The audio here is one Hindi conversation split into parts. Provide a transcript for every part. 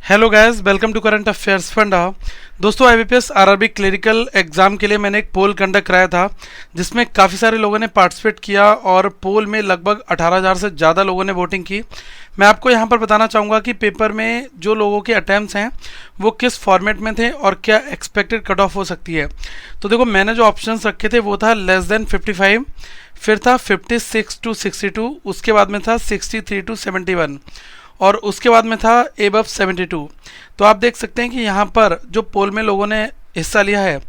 Hello guys, welcome to current affairs फंडा। दोस्तों, आईबीपीएस आरआरबी क्लरिकल एग्जाम के लिए मैंने एक पोल कंडक्ट कराया था जिसमें काफ़ी सारे लोगों ने पार्टिसिपेट किया और पोल में लगभग 18,000 से ज़्यादा लोगों ने वोटिंग की। मैं आपको यहाँ पर बताना चाहूँगा कि पेपर में जो लोगों के अटैम्प्ट्स हैं वो किस फॉर्मेट में थे और क्या एक्सपेक्टेड कट ऑफ हो सकती है। तो देखो, मैंने जो ऑप्शंस रखे थे वो था लेस देन 55, फिर था 56 टू 62, उसके बाद में था 63 टू 71 और उसके बाद में था एबव 72। तो आप देख सकते हैं कि यहाँ पर जो पोल में लोगों ने हिस्सा लिया है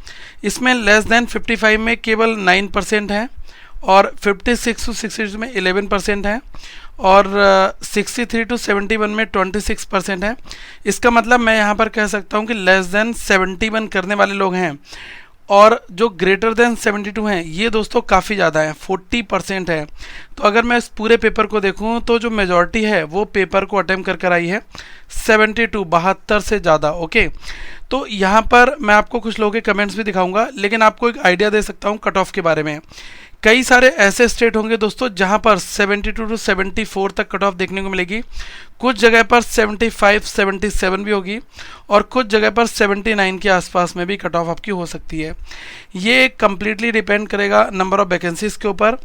इसमें लेस देन 55 में केवल 9% है और 56 टू 62 में 11% है और 63 टू 71 में 26% है। इसका मतलब मैं यहाँ पर कह सकता हूँ कि लेस देन 71 करने वाले लोग हैं और जो ग्रेटर देन 72 हैं ये दोस्तों काफ़ी ज़्यादा है, 40% है। तो अगर मैं इस पूरे पेपर को देखूं तो जो मेजॉरिटी है वो पेपर को अटेम्प्ट कर आई है 72 से ज़्यादा। ओके, तो यहाँ पर मैं आपको कुछ लोगों के कमेंट्स भी दिखाऊंगा, लेकिन आपको एक आइडिया दे सकता हूँ कट ऑफ के बारे में। कई सारे ऐसे स्टेट होंगे दोस्तों जहाँ पर 72 टू 74 तक कट ऑफ देखने को मिलेगी, कुछ जगह पर 75 77 भी होगी और कुछ जगह पर 79 के आसपास में भी कट ऑफ आपकी हो सकती है। ये कम्प्लीटली डिपेंड करेगा नंबर ऑफ वैकेंसीज के ऊपर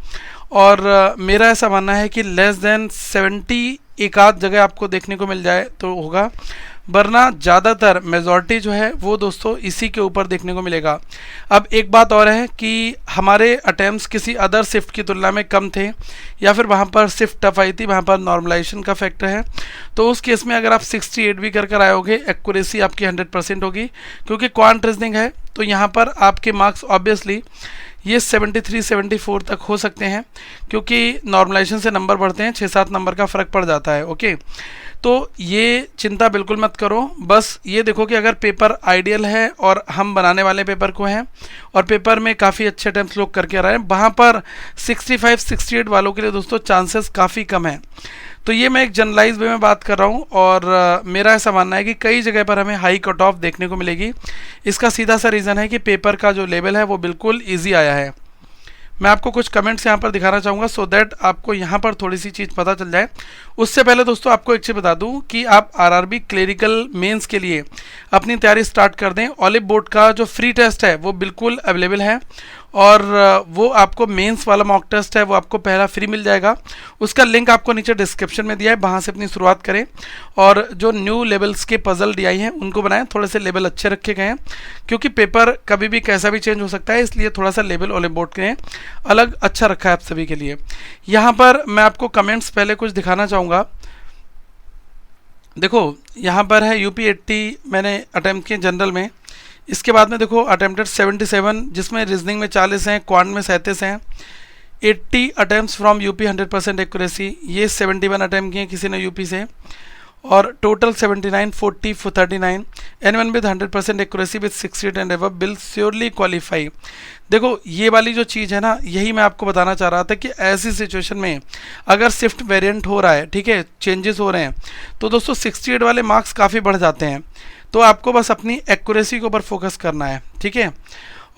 और मेरा ऐसा मानना है कि लेस देन 70 एक आध जगह आपको देखने को मिल जाए तो होगा, वरना ज़्यादातर मेजॉरिटी जो है वो दोस्तों इसी के ऊपर देखने को मिलेगा। अब एक बात और है कि हमारे अटैम्प्ट्स किसी अदर शिफ्ट की तुलना में कम थे या फिर वहाँ पर शिफ्ट टफ आई थी, वहाँ पर नॉर्मलाइजेशन का फैक्टर है। तो उस केस में अगर आप 68 भी कर आयोगे, एक्यूरेसी आपकी 100% होगी क्योंकि क्वांट रीजनिंग है। तो यहाँ पर आपके मार्क्स ऑब्वियसली ये 73 74 तक हो सकते हैं क्योंकि नॉर्मलाइजेशन से नंबर बढ़ते हैं, 6-7 नंबर का फ़र्क पड़ जाता है। ओके, तो ये चिंता बिल्कुल मत करो, बस ये देखो कि अगर पेपर आइडियल है और हम बनाने वाले पेपर को हैं और पेपर में काफ़ी अच्छे अटैम्प्ट्स लोग करके आ रहे हैं, वहाँ पर 65 68 वालों के लिए दोस्तों चांसेस काफ़ी कम हैं। तो ये मैं एक जनरलाइज वे में बात कर रहा हूँ और मेरा ऐसा मानना है कि कई जगह पर हमें हाई कट ऑफ देखने को मिलेगी। इसका सीधा सा रीज़न है कि पेपर का जो लेवल है वो बिल्कुल ईजी आया है। मैं आपको कुछ कमेंट्स यहाँ पर दिखाना चाहूँगा सो दैट आपको यहाँ पर थोड़ी सी चीज़ पता चल जाए। उससे पहले दोस्तों आपको एक चीज़ बता दूँ कि आप आरआरबी क्लरिकल मेंस के लिए अपनी तैयारी स्टार्ट कर दें। ऑलिव बोर्ड का जो फ्री टेस्ट है वो बिल्कुल अवेलेबल है और वो आपको मेंस वाला मॉक टेस्ट है वो आपको पहला फ्री मिल जाएगा। उसका लिंक आपको नीचे डिस्क्रिप्शन में दिया है, वहाँ से अपनी शुरुआत करें और जो न्यू लेवल्स के पजल DI हैं उनको बनाएं। थोड़े से लेवल अच्छे रखे गए हैं क्योंकि पेपर कभी भी कैसा भी चेंज हो सकता है, इसलिए थोड़ा सा लेवल ऑलिव बोर्ड के अलग अच्छा रखा है आप सभी के लिए। यहाँ पर मैं आपको कमेंट्स पहले कुछ दिखाना चाहूँगा। देखो, यहाँ पर है यूपी 80 मैंने अटैम्प्ट किए जनरल में। इसके बाद में देखो अटेम्प्टेड 77 जिसमें रीजनिंग में 40 हैं, क्वांट में 37 हैं। 80 अटैम्प्ट्स फ्रॉम यूपी 100% एक्यूरेसी, ये 71 अटैम्प्ट किए किसी ने यूपी से और total 79 40 for 39। Anyone with 100% accuracy with 68 and above will surely qualify. देखो, ये वाली जो चीज़ है ना, यही मैं आपको बताना चाह रहा था कि ऐसी सिचुएशन में अगर शिफ्ट वेरिएंट हो रहा है, ठीक है, चेंजेस हो रहे हैं, तो दोस्तों 68 वाले मार्क्स काफ़ी बढ़ जाते हैं। तो आपको बस अपनी एक्यूरेसी के ऊपर फोकस करना है, ठीक है।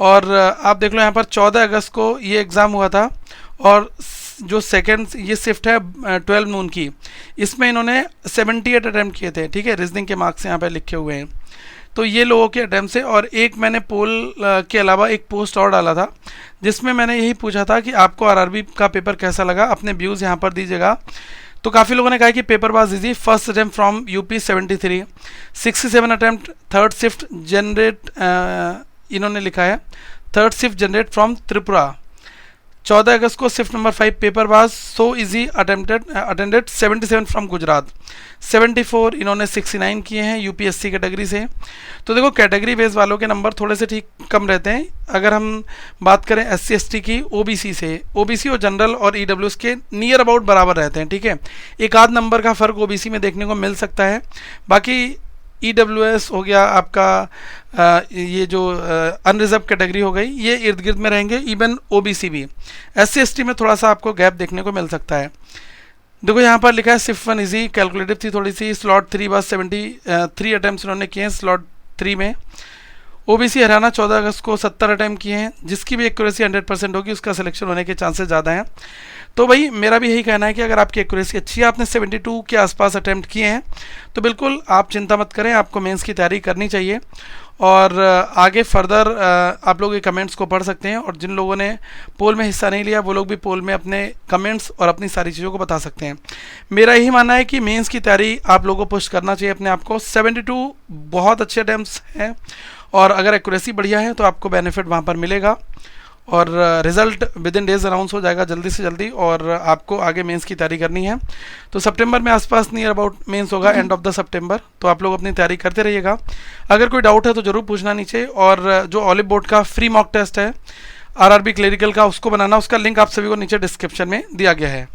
और आप देख लो यहाँ पर 14 अगस्त को ये एग्ज़ाम हुआ था और जो सेकेंड ये शिफ्ट है 12 नून की, इसमें इन्होंने 78 अटैम्प्ट किए थे, ठीक है। रीजनिंग के मार्क्स यहाँ पर लिखे हुए हैं। तो ये लोगों के अटैम्प्ट से, और एक मैंने पोल के अलावा एक पोस्ट और डाला था जिसमें मैंने यही पूछा था कि आपको आरआरबी का पेपर कैसा लगा, अपने व्यूज़ यहाँ पर दीजिएगा। तो काफ़ी लोगों ने कहा कि paper was easy. First attempt from UP 73, 67 attempt third shift generate, इन्होंने लिखा है third shift generate from Tripura. 14 अगस्त को shift number 5 paper was so easy attended 77 from Gujarat. 74 इन्होंने 69 किए हैं यूपीएससी कैटेगरी से। तो देखो, कैटेगरी बेस वालों के नंबर थोड़े से ठीक कम रहते हैं। अगर हम बात करें SC ST की, ओबीसी से, ओबीसी और जनरल और ईडब्ल्यूएस के नियर अबाउट बराबर रहते हैं, ठीक है। एक आध नंबर का फ़र्क ओबीसी में देखने को मिल सकता है, बाकी ईडब्ल्यूएस हो गया आपका, ये जो अनरिजर्व कैटेगरी हो गई, ये इर्द गिर्द में रहेंगे। इवन ओबीसी भी, SC ST में थोड़ा सा आपको गैप देखने को मिल सकता है। देखो यहाँ पर लिखा है शिफ्ट 1 इजी, कैलकुलेटिव थी थोड़ी सी। स्लॉट 3 बस 73 अटैम्प्ट उन्होंने किए हैं स्लॉट 3 में। ओबीसी हरियाणा 14 अगस्त को 70 अटैम्प्ट किए हैं, जिसकी भी एक्यूरेसी 100% होगी उसका सिलेक्शन होने के चांसेस ज़्यादा हैं। तो भाई मेरा भी यही कहना है कि अगर आपकी एक्यूरेसी अच्छी है, आपने 72 के आसपास अटैम्प्ट किए हैं, तो बिल्कुल आप चिंता मत करें, आपको मेंस की तैयारी करनी चाहिए। और आगे फर्दर आप लोग ये कमेंट्स को पढ़ सकते हैं, और जिन लोगों ने पोल में हिस्सा नहीं लिया वो लोग भी पोल में अपने कमेंट्स और अपनी सारी चीज़ों को बता सकते हैं। मेरा यही मानना है कि मेंस की तैयारी आप लोगों को पुश करना चाहिए अपने आप को। 72 बहुत अच्छे अटैम्प्ट्स हैं, और अगर एक्यूरेसी बढ़िया है तो आपको बेनिफिट वहाँ पर मिलेगा, और result with in days announce हो जाएगा जल्दी से जल्दी, और आपको आगे मेंस की तैयारी करनी है। तो सितंबर में आसपास नियर अबाउट मेंस होगा, एंड ऑफ द सितंबर। तो आप लोग अपनी तैयारी करते रहिएगा। अगर कोई डाउट है तो ज़रूर पूछना नीचे। और जो ऑलिव बोर्ड का फ्री मॉक टेस्ट है आरआरबी क्लरिकल का, उसको बनाना, उसका लिंक आप सभी को नीचे डिस्क्रिप्शन में दिया गया है।